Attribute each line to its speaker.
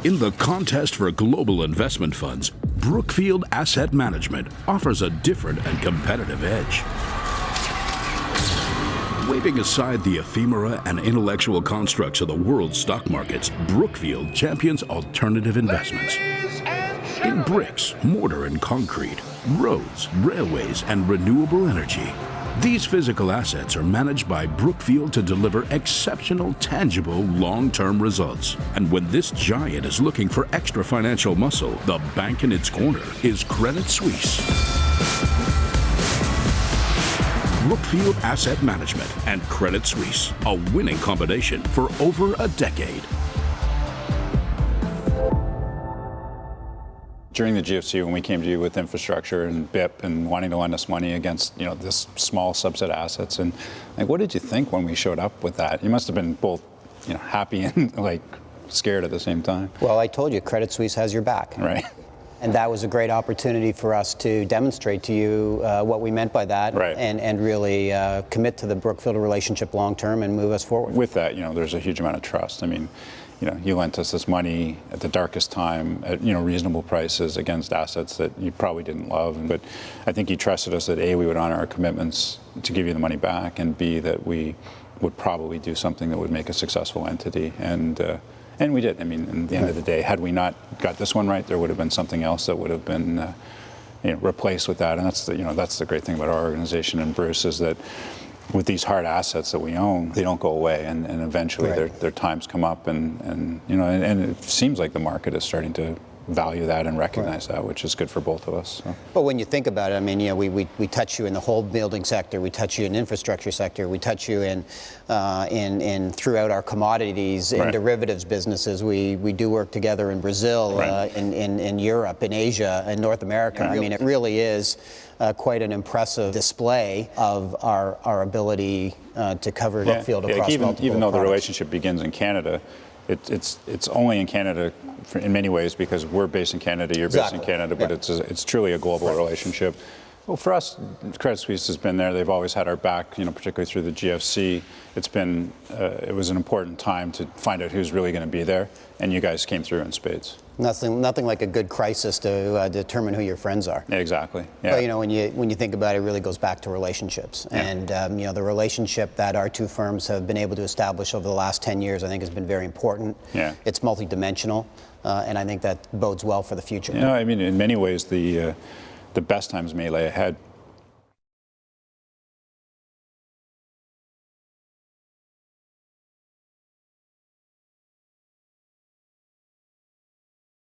Speaker 1: In the contest for global investment funds, Brookfield Asset Management offers a different and competitive edge. Waving aside the ephemera and intellectual constructs of the world's stock markets, Brookfield champions alternative investments in bricks, mortar and concrete, roads, railways, and renewable energy. These physical assets are managed by Brookfield to deliver exceptional, tangible, long-term results. And when this giant is looking for extra financial muscle, the bank in its corner is Credit Suisse. Brookfield Asset Management and Credit Suisse, a winning combination for over a decade.
Speaker 2: During the GFC, when we came to you with infrastructure and BIP and wanting to lend us money against, this small subset of assets, and what did you think when we showed up with that? You must have been both, happy and scared at the same time.
Speaker 3: Well, I told you, Credit Suisse has your back.
Speaker 2: Right.
Speaker 3: And that was a great opportunity for us to demonstrate to you what we meant by that,
Speaker 2: right.
Speaker 3: and really commit to the Brookfield relationship long term and move us forward.
Speaker 2: With that, there's a huge amount of trust. You lent us this money at the darkest time at reasonable prices against assets that you probably didn't love. But I think you trusted us that A, we would honor our commitments to give you the money back, and B, that we would probably do something that would make a successful entity. And we did. In the end of the day, had we not got this one right, there would have been something else that would have been replaced with that. And that's the great thing about our organization and Bruce, is that with these hard assets that we own, they don't go away, and eventually
Speaker 3: right.
Speaker 2: their times come up, and it seems like the market is starting to value that and recognize that, which is good for both of us. So.
Speaker 3: But when you think about it, we touch you in the whole building sector, we touch you in infrastructure sector, we touch you in throughout our commodities and
Speaker 2: right.
Speaker 3: derivatives businesses. We do work together in Brazil,
Speaker 2: right.
Speaker 3: in Europe, in Asia, in North America.
Speaker 2: Yeah.
Speaker 3: It really is quite an impressive display of our ability to cover Brookfield across multiple
Speaker 2: even though
Speaker 3: products.
Speaker 2: the relationship begins in Canada, it's only in Canada in many ways, because we're based in Canada, you're based in Canada, but it's truly a global
Speaker 3: right.
Speaker 2: relationship. Well, for us, Credit Suisse has been there. They've always had our back, particularly through the GFC. It was an important time to find out who's really going to be there, and you guys came through in spades.
Speaker 3: Nothing like a good crisis to determine who your friends are.
Speaker 2: Yeah, exactly. Yeah.
Speaker 3: But when you think about it, it really goes back to relationships,
Speaker 2: yeah.
Speaker 3: and the relationship that our two firms have been able to establish over the last 10 years, I think, has been very important.
Speaker 2: Yeah.
Speaker 3: It's multidimensional, and I think that bodes well for the future.
Speaker 2: In many ways, the best times may lay ahead.